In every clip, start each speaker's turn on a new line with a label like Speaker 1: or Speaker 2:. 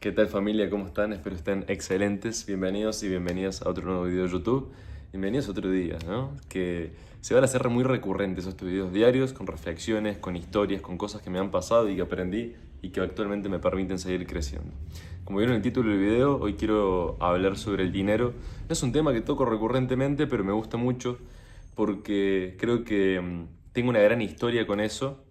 Speaker 1: ¿Qué tal familia? ¿Cómo están? Espero estén excelentes. Bienvenidos y bienvenidas a otro nuevo video de YouTube. Bienvenidos a otro día, ¿no? Que se van a hacer muy recurrentes estos videos diarios, con reflexiones, con historias, con cosas que me han pasado y que aprendí y que actualmente me permiten seguir creciendo. Como vieron en el título del video, hoy quiero hablar sobre el dinero. No es un tema que toco recurrentemente, pero me gusta mucho porque creo que tengo una gran historia con eso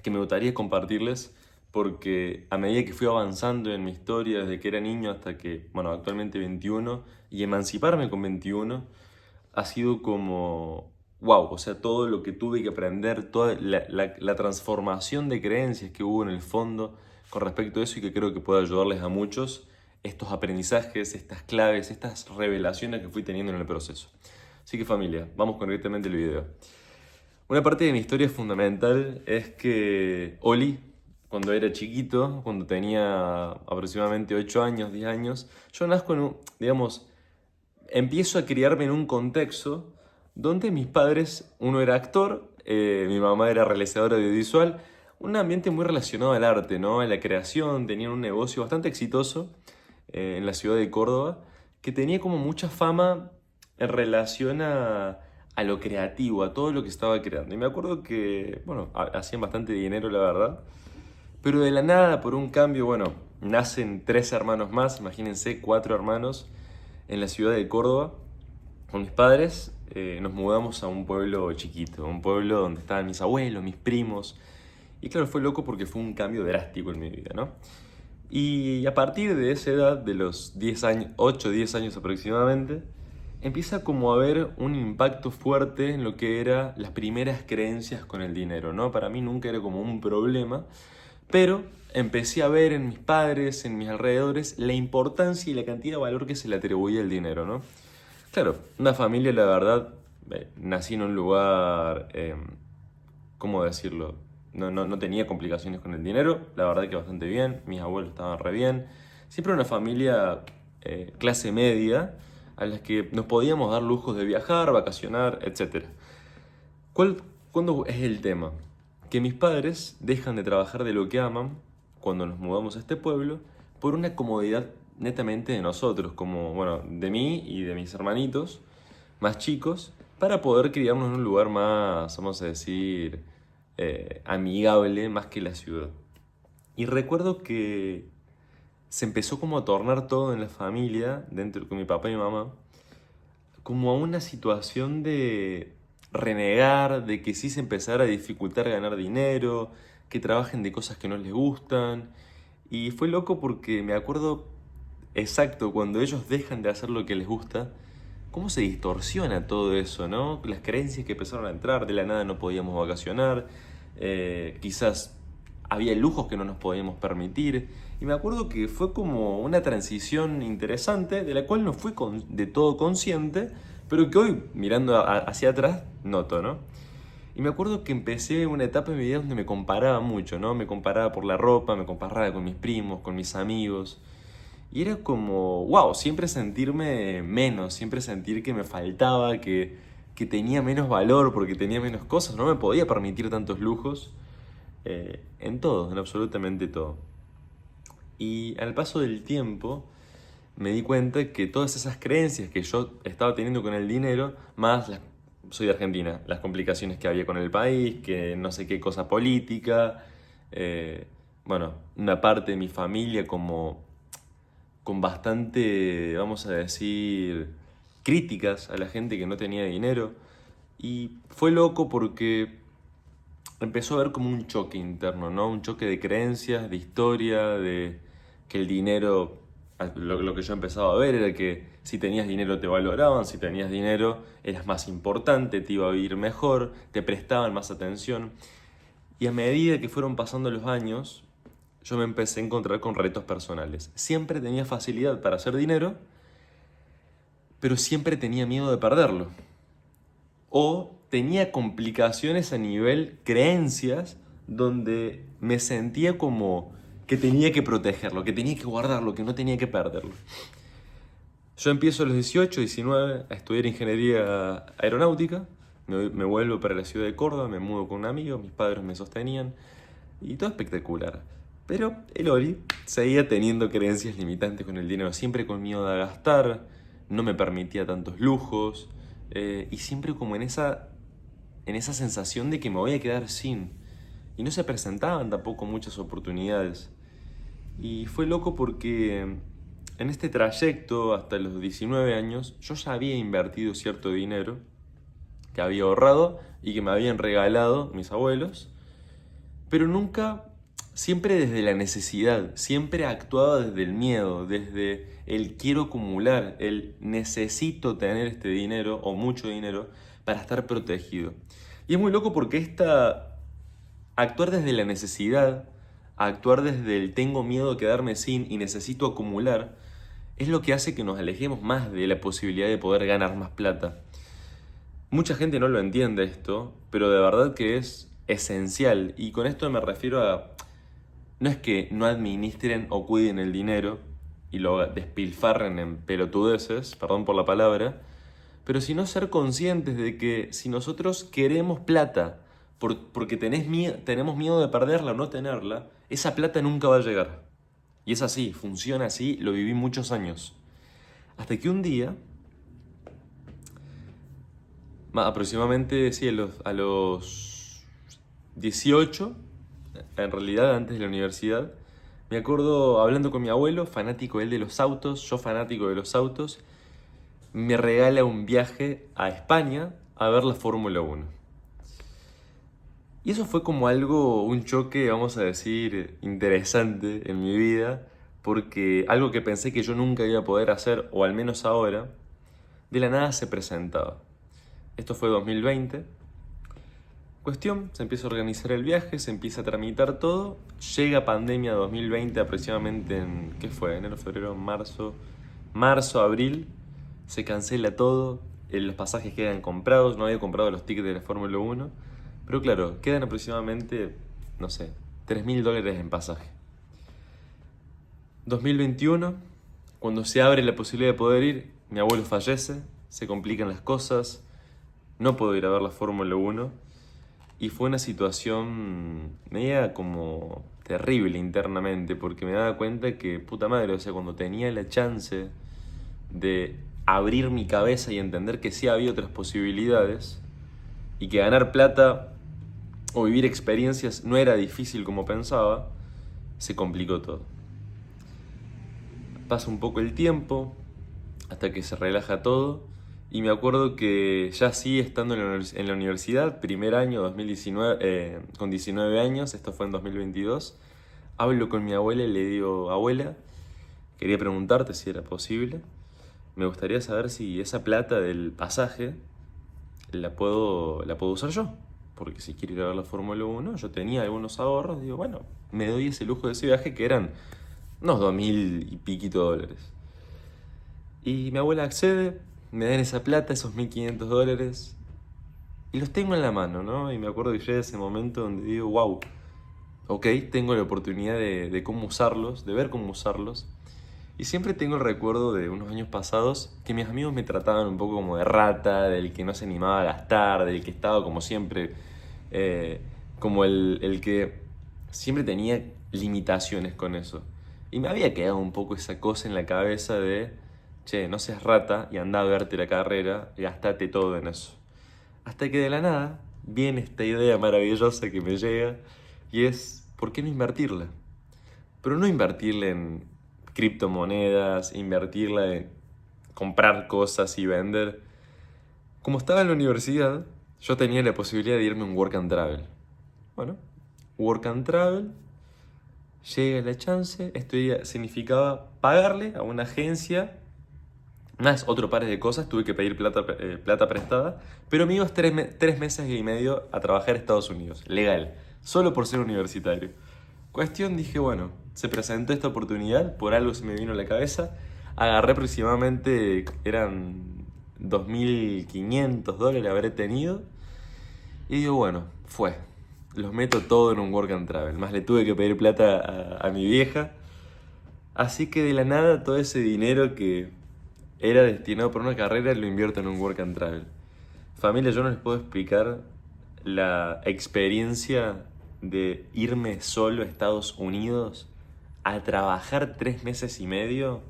Speaker 1: que me gustaría compartirles porque a medida que fui avanzando en mi historia desde que era niño hasta que, bueno, actualmente 21 y emanciparme con 21 ha sido como, wow, o sea, todo lo que tuve que aprender, toda la transformación de creencias que hubo en el fondo con respecto a eso y que creo que puede ayudarles a muchos estos aprendizajes, estas claves, estas revelaciones que fui teniendo en el proceso. Así que familia, vamos con directamente el video. Una parte de mi historia fundamental es que Oli, cuando era chiquito, cuando tenía aproximadamente 8 años, 10 años, yo nazco en un, digamos, empiezo a criarme en un contexto donde mis padres, uno era actor, mi mamá era realizadora audiovisual, un ambiente muy relacionado al arte, ¿no? A la creación, tenían un negocio bastante exitoso en la ciudad de Córdoba, que tenía como mucha fama en relación a lo creativo, a todo lo que estaba creando. Y me acuerdo que, bueno, hacían bastante dinero, la verdad, pero de la nada, por un cambio, bueno, nacen 3 hermanos más, imagínense, 4 hermanos en la ciudad de Córdoba. Con mis padres nos mudamos a un pueblo chiquito, un pueblo donde estaban mis abuelos, mis primos. Y claro, fue loco porque fue un cambio drástico en mi vida, ¿no? Y a partir de esa edad, de los 10 años, 8, 10 años aproximadamente, empieza como a haber un impacto fuerte en lo que eran las primeras creencias con el dinero, ¿no? Para mí nunca era como un problema, pero empecé a ver en mis padres, en mis alrededores, la importancia y la cantidad de valor que se le atribuía al dinero, ¿no? Claro, una familia, la verdad, nací en un lugar, ¿cómo decirlo? No tenía complicaciones con el dinero, la verdad que bastante bien, mis abuelos estaban re bien. Siempre una familia clase media, a las que nos podíamos dar lujos de viajar, vacacionar, etc. ¿Cuál, ¿Cuándo es el tema? Que mis padres dejan de trabajar de lo que aman cuando nos mudamos a este pueblo por una comodidad netamente de nosotros, como, bueno, de mí y de mis hermanitos más chicos, para poder criarnos en un lugar más, vamos a decir, amigable más que la ciudad. Y recuerdo que se empezó como a tornar todo en la familia, dentro con mi papá y mi mamá, como a una situación de renegar, de que sí se empezara a dificultar ganar dinero, que trabajen de cosas que no les gustan. Y fue loco porque me acuerdo exacto cuando ellos dejan de hacer lo que les gusta, cómo se distorsiona todo eso, ¿no? Las creencias que empezaron a entrar, de la nada no podíamos vacacionar, quizás había lujos que no nos podíamos permitir. Y me acuerdo que fue como una transición interesante, de la cual no fui de todo consciente, pero que hoy, mirando hacia atrás, noto, ¿no? Y me acuerdo que empecé una etapa en mi vida donde me comparaba mucho, ¿no? Me comparaba por la ropa, me comparaba con mis primos, con mis amigos. Y era como, wow, siempre sentirme menos, siempre sentir que me faltaba, que tenía menos valor porque tenía menos cosas, no me podía permitir tantos lujos en todo, en absolutamente todo. Y al paso del tiempo me di cuenta que todas esas creencias que yo estaba teniendo con el dinero, más soy de Argentina, las complicaciones que había con el país, que no sé qué cosa política, bueno, una parte de mi familia como con bastante, vamos a decir, críticas a la gente que no tenía dinero. Y fue loco porque empezó a haber como un choque interno, ¿no? Un choque de creencias, de historia, de que el dinero, lo que yo empezaba a ver era que si tenías dinero te valoraban, si tenías dinero eras más importante, te iba a vivir mejor, te prestaban más atención. Y a medida que fueron pasando los años, yo me empecé a encontrar con retos personales. Siempre tenía facilidad para hacer dinero, pero siempre tenía miedo de perderlo. O tenía complicaciones a nivel creencias donde me sentía como que tenía que protegerlo, que tenía que guardarlo, que no tenía que perderlo. Yo empiezo a los 18, 19 a estudiar ingeniería aeronáutica, me vuelvo para la ciudad de Córdoba, me mudo con un amigo, mis padres me sostenían y todo espectacular. Pero el Ori seguía teniendo creencias limitantes con el dinero, siempre con miedo a gastar, no me permitía tantos lujos, y siempre como en esa sensación de que me voy a quedar sin. Y no se presentaban tampoco muchas oportunidades. Y fue loco porque en este trayecto hasta los 19 años yo ya había invertido cierto dinero que había ahorrado y que me habían regalado mis abuelos, pero nunca, siempre desde la necesidad, siempre actuaba desde el miedo, desde el quiero acumular, el necesito tener este dinero o mucho dinero para estar protegido. Y es muy loco porque actuar desde la necesidad, actuar desde el tengo miedo a quedarme sin y necesito acumular, es lo que hace que nos alejemos más de la posibilidad de poder ganar más plata. Mucha gente no lo entiende esto, pero de verdad que es esencial. Y con esto me refiero a, no es que no administren o cuiden el dinero y lo despilfarren en pelotudeces, perdón por la palabra, pero sino ser conscientes de que si nosotros queremos plata porque tenemos miedo de perderla o no tenerla, esa plata nunca va a llegar. Y es así, funciona así, lo viví muchos años. Hasta que un día, aproximadamente, sí, a los 18, en realidad antes de la universidad, me acuerdo hablando con mi abuelo, fanático él de los autos, yo fanático de los autos, me regala un viaje a España a ver la Fórmula 1. Y eso fue como algo, un choque, vamos a decir, interesante en mi vida, porque algo que pensé que yo nunca iba a poder hacer, o al menos ahora, de la nada se presentaba. Esto fue 2020. Cuestión, se empieza a organizar el viaje, se empieza a tramitar todo, llega pandemia 2020 aproximadamente en, ¿qué fue? Enero, febrero, marzo, abril, se cancela todo, los pasajes quedan comprados, no había comprado los tickets de la Fórmula 1, pero claro, quedan aproximadamente, no sé, $3.000 en pasaje. 2021, cuando se abre la posibilidad de poder ir, mi abuelo fallece, se complican las cosas, no puedo ir a ver la Fórmula 1 y fue una situación media como terrible internamente porque me daba cuenta que, puta madre, o sea, cuando tenía la chance de abrir mi cabeza y entender que sí había otras posibilidades y que ganar plata o vivir experiencias no era difícil como pensaba, se complicó todo. Pasa un poco el tiempo hasta que se relaja todo y me acuerdo que ya sí estando en la universidad, primer año 2019, con 19 años, esto fue en 2022, hablo con mi abuela y le digo, abuela, quería preguntarte si era posible, me gustaría saber si esa plata del pasaje la puedo usar yo. Porque si quiero ir a ver la Fórmula 1, yo tenía algunos ahorros, digo, bueno, me doy ese lujo de ese viaje que eran unos 2.000 y piquito dólares. Y mi abuela accede, me dan esa plata, esos $1.500, y los tengo en la mano, ¿no? Y me acuerdo que llega ese momento donde digo, wow, ok, tengo la oportunidad de cómo usarlos, de ver cómo usarlos. Y siempre tengo el recuerdo de unos años pasados que mis amigos me trataban un poco como de rata, del que no se animaba a gastar, del que estaba como siempre, como el que siempre tenía limitaciones con eso. Y me había quedado un poco esa cosa en la cabeza de, che, no seas rata y anda a verte la carrera y gastate todo en eso. Hasta que de la nada viene esta idea maravillosa que me llega y es, ¿por qué no invertirla? Pero no invertirla en criptomonedas, invertirla en comprar cosas y vender. Como estaba en la universidad, yo tenía la posibilidad de irme a un work and travel. Bueno, work and travel, llega la chance, esto significaba pagarle a una agencia, más otro par de cosas, tuve que pedir plata prestada, pero me iba 3 meses y medio a trabajar a Estados Unidos, legal, solo por ser universitario. Cuestión, dije, bueno, se presentó esta oportunidad, por algo se me vino a la cabeza, agarré aproximadamente, eran $2.500 habré tenido, y digo, bueno, los meto todo en un work and travel, más le tuve que pedir plata a mi vieja, así que de la nada todo ese dinero que era destinado para una carrera lo invierto en un work and travel. Familia, yo no les puedo explicar la experiencia de irme solo a Estados Unidos a trabajar 3 meses y medio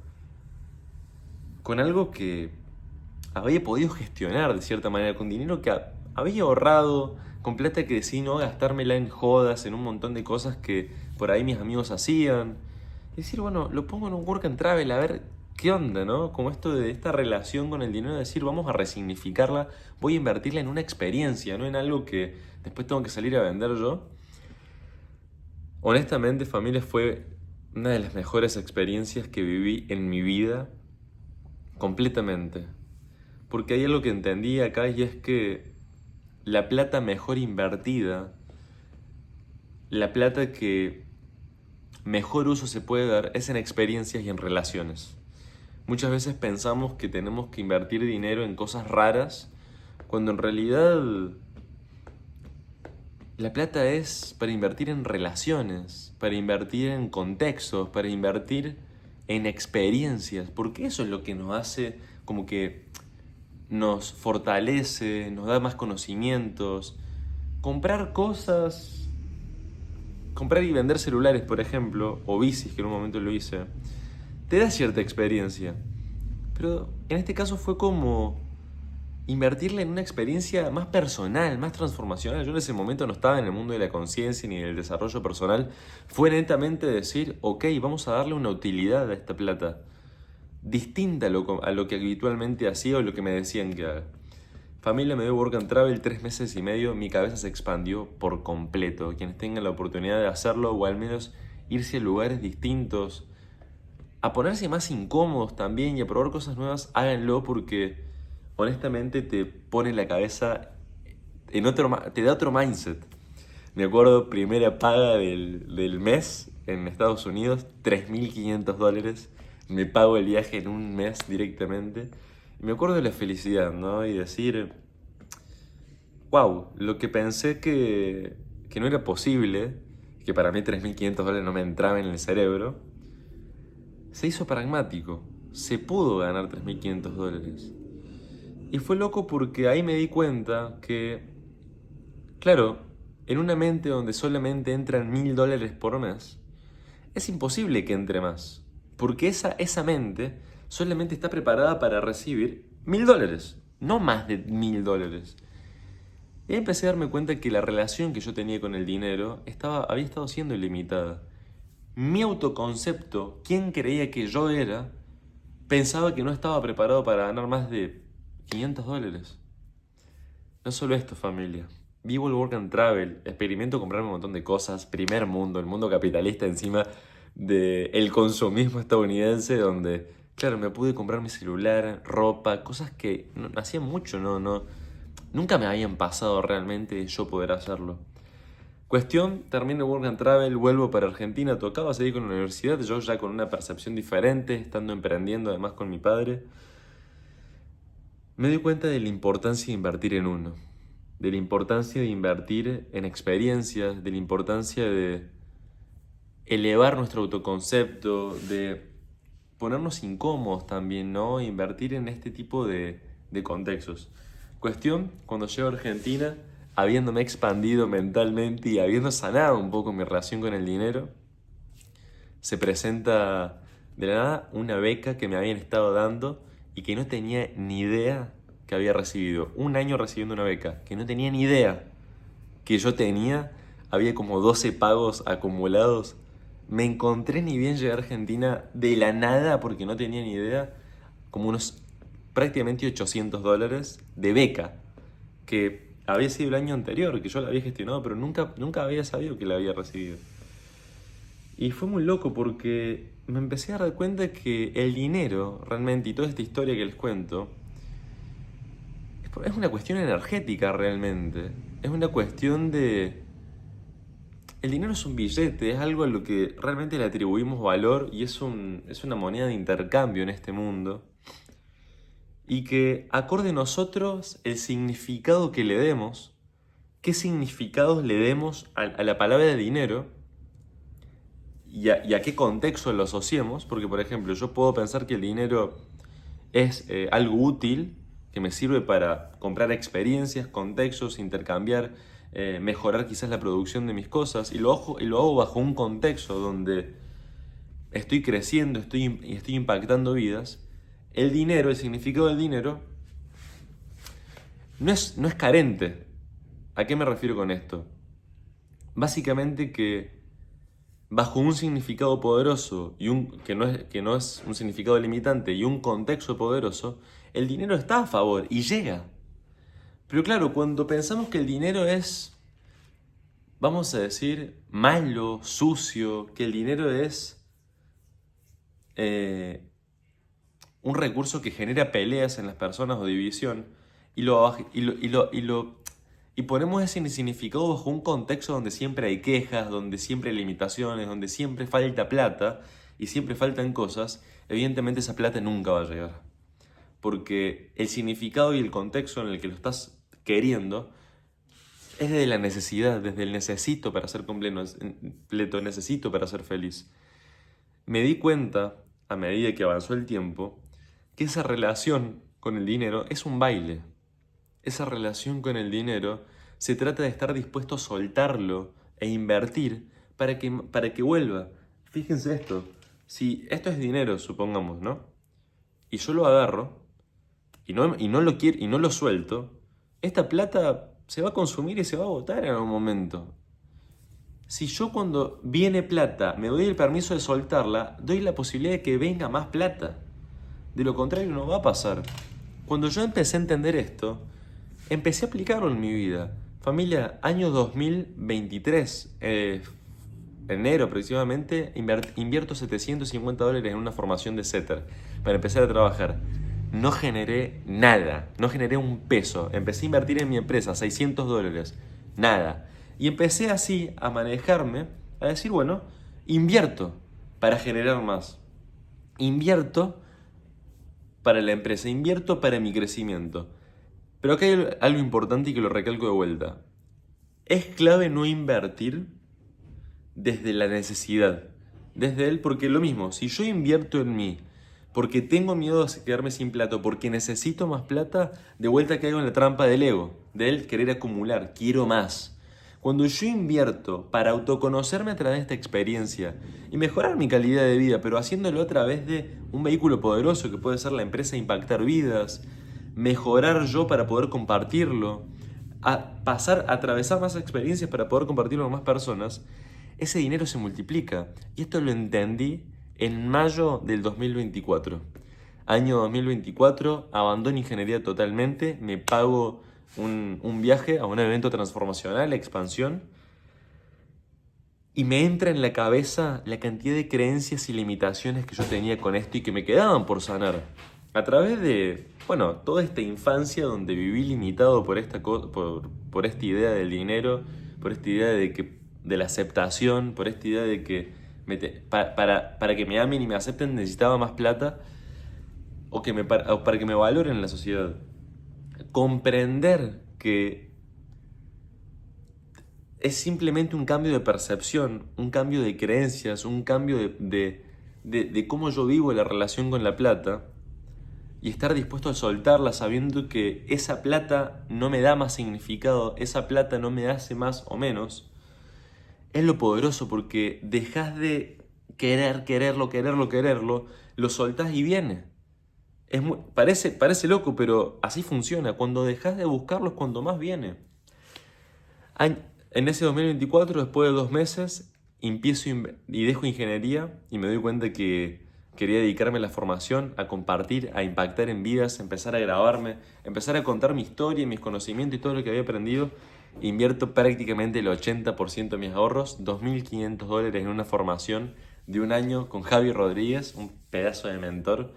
Speaker 1: con algo que había podido gestionar de cierta manera, con dinero que había ahorrado, con plata que decidí no gastármela en jodas, en un montón de cosas que por ahí mis amigos hacían. Y decir, bueno, lo pongo en un work and travel, a ver qué onda, ¿no? Como esto de esta relación con el dinero, de decir, vamos a resignificarla, voy a invertirla en una experiencia, no en algo que después tengo que salir a vender yo. Honestamente, familia, fue una de las mejores experiencias que viví en mi vida, completamente. Porque hay algo que entendí acá y es que la plata mejor invertida, la plata que mejor uso se puede dar es en experiencias y en relaciones. Muchas veces pensamos que tenemos que invertir dinero en cosas raras, cuando en realidad la plata es para invertir en relaciones, para invertir en contextos, para invertir en experiencias, porque eso es lo que nos hace como que nos fortalece, nos da más conocimientos. Comprar cosas, comprar y vender celulares, por ejemplo, o bicis, que en un momento lo hice, te da cierta experiencia. Pero en este caso fue como invertirle en una experiencia más personal, más transformacional. Yo en ese momento no estaba en el mundo de la conciencia ni del desarrollo personal. Fue netamente decir, ok, vamos a darle una utilidad a esta plata, distinta a lo que habitualmente hacía o lo que me decían que haga. Familia, me dio Work and Travel 3 meses y medio, mi cabeza se expandió por completo. Quienes tengan la oportunidad de hacerlo o al menos irse a lugares distintos, a ponerse más incómodos también y a probar cosas nuevas, háganlo porque honestamente te pone la cabeza en te da otro mindset. Me acuerdo, primera paga del mes en Estados Unidos, $3.500. Me pago el viaje en un mes directamente. Y me acuerdo de la felicidad, ¿no? Y decir, wow, lo que pensé que no era posible, que para mí $3.500 no me entraba en el cerebro, se hizo pragmático. Se pudo ganar $3.500. Y fue loco porque ahí me di cuenta que, claro, en una mente donde solamente entran $1.000 por mes, es imposible que entre más. Porque esa mente solamente está preparada para recibir $1.000, no más de $1.000. Y ahí empecé a darme cuenta que la relación que yo tenía con el dinero había estado siendo ilimitada. Mi autoconcepto, quién creía que yo era, pensaba que no estaba preparado para ganar más de $500. No solo esto, familia. Vivo el Work and Travel, experimento comprarme un montón de cosas, primer mundo, el mundo capitalista encima del consumismo estadounidense, donde, claro, me pude comprar mi celular, ropa, cosas que hacía mucho, nunca me habían pasado realmente yo poder hacerlo. Cuestión, termino Work and Travel, vuelvo para Argentina, tocaba seguir con la universidad, yo ya con una percepción diferente, estando emprendiendo además con mi padre. Me di cuenta de la importancia de invertir en uno, de la importancia de invertir en experiencias, de la importancia de elevar nuestro autoconcepto, de ponernos incómodos también, ¿no? Invertir en este tipo de contextos. Cuestión, cuando llego a Argentina, habiéndome expandido mentalmente y habiendo sanado un poco mi relación con el dinero, se presenta de la nada una beca que me habían estado dando y que no tenía ni idea que había recibido. Un año recibiendo una beca, que no tenía ni idea que yo tenía. Había como 12 pagos acumulados. Me encontré, ni bien llegué a Argentina, de la nada, porque no tenía ni idea, como unos prácticamente $800 de beca, que había sido el año anterior, que yo la había gestionado, pero nunca había sabido que la había recibido. Y fue muy loco porque me empecé a dar cuenta que el dinero, realmente, y toda esta historia que les cuento, es una cuestión energética realmente. Es una cuestión de... El dinero es un billete, es algo a lo que realmente le atribuimos valor y es una moneda de intercambio en este mundo. Y que acorde a nosotros el significado que le demos, qué significados le demos a la palabra de dinero, y a qué contexto lo asociemos, porque por ejemplo yo puedo pensar que el dinero es algo útil, que me sirve para comprar experiencias, contextos, intercambiar mejorar quizás la producción de mis cosas, y lo hago bajo un contexto donde estoy creciendo, estoy impactando vidas. El dinero, el significado del dinero, no es carente. ¿A qué me refiero con esto? Básicamente que bajo un significado poderoso que no es un significado limitante y un contexto poderoso, el dinero está a favor y llega. Pero claro, cuando pensamos que el dinero es, vamos a decir, malo, sucio, que el dinero es un recurso que genera peleas en las personas o división, y ponemos ese significado bajo un contexto donde siempre hay quejas, donde siempre hay limitaciones, donde siempre falta plata y siempre faltan cosas, evidentemente esa plata nunca va a llegar. Porque el significado y el contexto en el que lo estás queriendo es desde la necesidad, desde el necesito para ser completo, necesito para ser feliz. Me di cuenta, a medida que avanzó el tiempo, que esa relación con el dinero es un baile. Esa relación con el dinero se trata de estar dispuesto a soltarlo e invertir para que vuelva. Fíjense esto, si esto es dinero, supongamos, ¿no? Y yo lo agarro y no lo quiero y no lo suelto, esta plata se va a consumir y se va a botar en algún momento. Si yo cuando viene plata me doy el permiso de soltarla, doy la posibilidad de que venga más plata. De lo contrario no va a pasar. Cuando yo empecé a entender esto, empecé a aplicarlo en mi vida. Familia, año 2023, enero aproximadamente, invierto $750 en una formación de setter para empezar a trabajar. No generé nada, no generé un peso. Empecé a invertir en mi empresa, $600, nada. Y empecé así a manejarme, a decir, bueno, invierto para generar más. Invierto para la empresa, invierto para mi crecimiento. Pero acá hay algo importante y que lo recalco de vuelta. Es clave no invertir desde la necesidad, desde él, porque lo mismo, si yo invierto en mí, porque tengo miedo de quedarme sin plata, porque necesito más plata, de vuelta caigo en la trampa del ego, de él querer acumular, quiero más. Cuando yo invierto para autoconocerme a través de esta experiencia y mejorar mi calidad de vida, pero haciéndolo a través de un vehículo poderoso que puede ser la empresa Impactar Vidas, mejorar yo para poder compartirlo, atravesar más experiencias para poder compartirlo con más personas, ese dinero se multiplica. Y esto lo entendí en mayo del 2024. Año 2024, abandono ingeniería totalmente, me pago un viaje a un evento transformacional, expansión, y me entra en la cabeza la cantidad de creencias y limitaciones que yo tenía con esto y que me quedaban por sanar. A través de, bueno, toda esta infancia donde viví limitado por esta idea del dinero, por esta idea de la aceptación, por esta idea de que para que me amen y me acepten necesitaba más plata o para que me valoren en la sociedad. Comprender que es simplemente un cambio de percepción, un cambio de creencias, un cambio de cómo yo vivo la relación con la plata, y estar dispuesto a soltarla sabiendo que esa plata no me da más significado, esa plata no me hace más o menos, es lo poderoso, porque dejas de quererlo, lo soltás y viene. Parece loco, pero así funciona. Cuando dejas de buscarlo es cuando más viene. En ese 2024, después de 2 meses, empiezo y dejo ingeniería y me doy cuenta que quería dedicarme a la formación, a compartir, a impactar en vidas, empezar a grabarme, empezar a contar mi historia, mis conocimientos y todo lo que había aprendido. Invierto prácticamente el 80% de mis ahorros, $2.500 en una formación de 1 año con Javi Rodríguez, un pedazo de mentor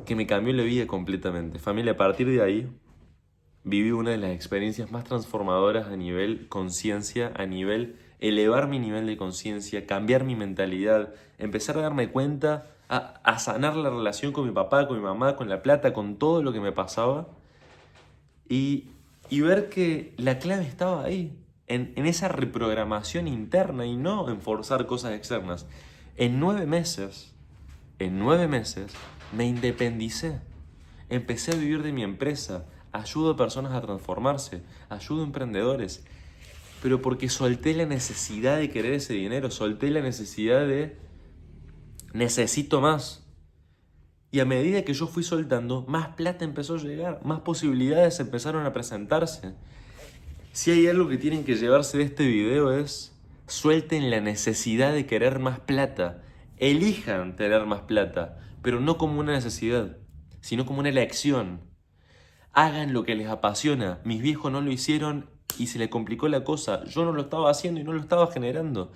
Speaker 1: que me cambió la vida completamente. Familia, a partir de ahí viví una de las experiencias más transformadoras a nivel conciencia, a nivel elevar mi nivel de conciencia, cambiar mi mentalidad, empezar a darme cuenta, a sanar la relación con mi papá, con mi mamá, con la plata, con todo lo que me pasaba, y ver que la clave estaba ahí, en esa reprogramación interna y no en forzar cosas externas. En 9 meses, me independicé. Empecé a vivir de mi empresa, ayudo a personas a transformarse, ayudo a emprendedores, pero porque solté la necesidad de querer ese dinero, solté la necesidad de necesito más. Y a medida que yo fui soltando, más plata empezó a llegar, más posibilidades empezaron a presentarse. Si hay algo que tienen que llevarse de este video es, suelten la necesidad de querer más plata. Elijan tener más plata, pero no como una necesidad, sino como una elección. Hagan lo que les apasiona. Mis viejos no lo hicieron y se les complicó la cosa. Yo no lo estaba haciendo y no lo estaba generando.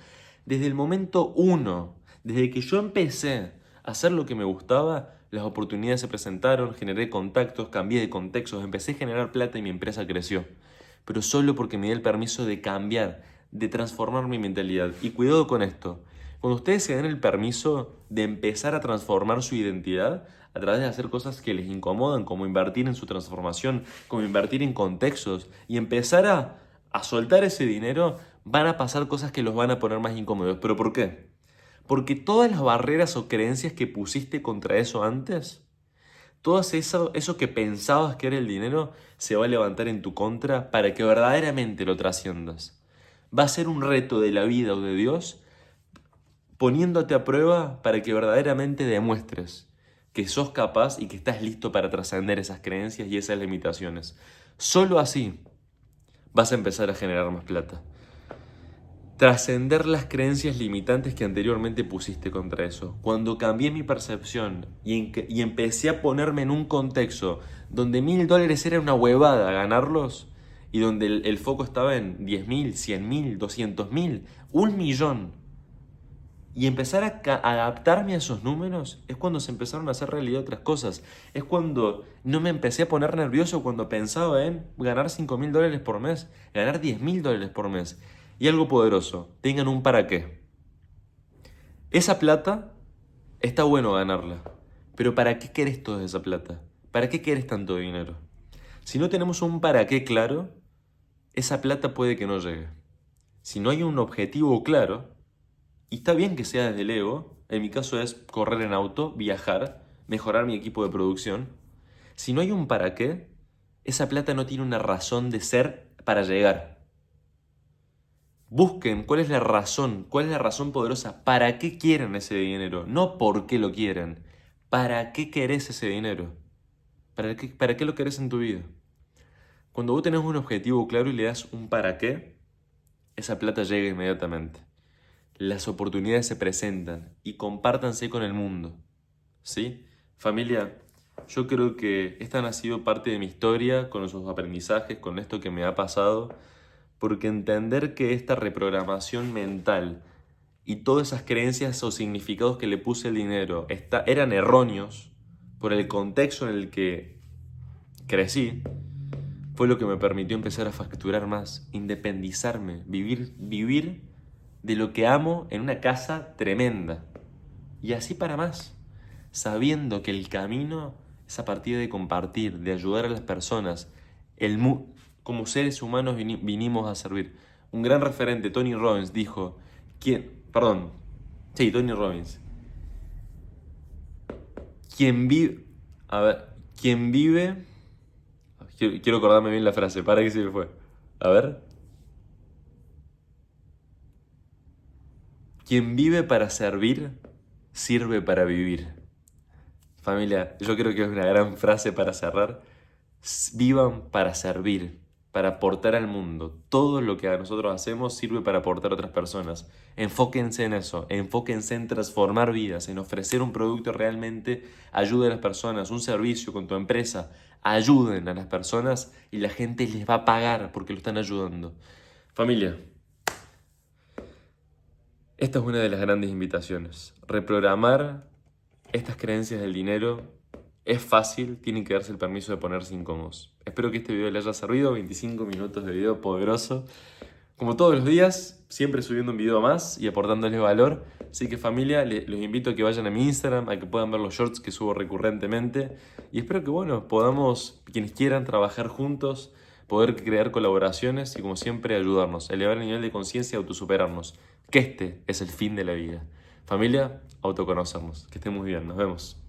Speaker 1: Desde el momento uno, desde que yo empecé a hacer lo que me gustaba, las oportunidades se presentaron, generé contactos, cambié de contextos, empecé a generar plata y mi empresa creció. Pero solo porque me di el permiso de cambiar, de transformar mi mentalidad. Y cuidado con esto. Cuando ustedes se den el permiso de empezar a transformar su identidad a través de hacer cosas que les incomodan, como invertir en su transformación, como invertir en contextos y empezar a soltar ese dinero, van a pasar cosas que los van a poner más incómodos. ¿Pero por qué? Porque todas las barreras o creencias que pusiste contra eso antes, todo eso que pensabas que era el dinero, se va a levantar en tu contra para que verdaderamente lo trasciendas. Va a ser un reto de la vida o de Dios poniéndote a prueba para que verdaderamente demuestres que sos capaz y que estás listo para trascender esas creencias y esas limitaciones. Solo así vas a empezar a generar más plata. Trascender las creencias limitantes que anteriormente pusiste contra eso. Cuando cambié mi percepción y empecé a ponerme en un contexto donde $1000 era una huevada ganarlos y donde el foco estaba en 10.000, 100.000, 200.000, 1.000.000 y empezar a adaptarme a esos números, es cuando se empezaron a hacer realidad otras cosas. Es cuando no me empecé a poner nervioso cuando pensaba en ganar $5.000 por mes, ganar $10.000 por mes. Y algo poderoso, tengan un para qué. Esa plata está bueno ganarla, pero ¿para qué querés toda esa plata? ¿Para qué querés tanto dinero? Si no tenemos un para qué claro, esa plata puede que no llegue. Si no hay un objetivo claro, y está bien que sea desde el ego, en mi caso es correr en auto, viajar, mejorar mi equipo de producción. Si no hay un para qué, esa plata no tiene una razón de ser para llegar. Busquen cuál es la razón poderosa, para qué quieren ese dinero, no por qué lo quieren. ¿Para qué querés ese dinero? ¿Para qué lo querés en tu vida? Cuando vos tenés un objetivo claro y le das un para qué, esa plata llega inmediatamente. Las oportunidades se presentan y compártanse con el mundo, ¿sí? Familia, yo creo que esta ha sido parte de mi historia, con esos aprendizajes, con esto que me ha pasado, porque entender que esta reprogramación mental y todas esas creencias o significados que le puse al dinero eran erróneos por el contexto en el que crecí, fue lo que me permitió empezar a facturar más, independizarme, vivir de lo que amo en una casa tremenda. Y así para más, sabiendo que el camino es a partir de compartir, de ayudar a las personas. Como seres humanos vinimos a servir. Un gran referente, Tony Robbins, dijo, Tony Robbins, quien vive, quiero acordarme bien la frase, para que se me fue, a ver. Quien vive para servir, sirve para vivir. Familia, yo creo que es una gran frase para cerrar. Vivan para servir, para aportar al mundo. Todo lo que nosotros hacemos sirve para aportar a otras personas. Enfóquense en eso, enfóquense en transformar vidas, en ofrecer un producto realmente ayude a las personas, un servicio con tu empresa. Ayuden a las personas y la gente les va a pagar porque lo están ayudando. Familia, esta es una de las grandes invitaciones. Reprogramar estas creencias del dinero es fácil, tienen que darse el permiso de ponerse incómodos. Espero que este video les haya servido, 25 minutos de video poderoso. Como todos los días, siempre subiendo un video más y aportándoles valor. Así que familia, los invito a que vayan a mi Instagram, a que puedan ver los shorts que subo recurrentemente. Y espero que podamos, quienes quieran, trabajar juntos, poder crear colaboraciones y como siempre ayudarnos, elevar el nivel de conciencia y autosuperarnos. Que este es el fin de la vida. Familia, autoconocernos. Que estén muy bien, nos vemos.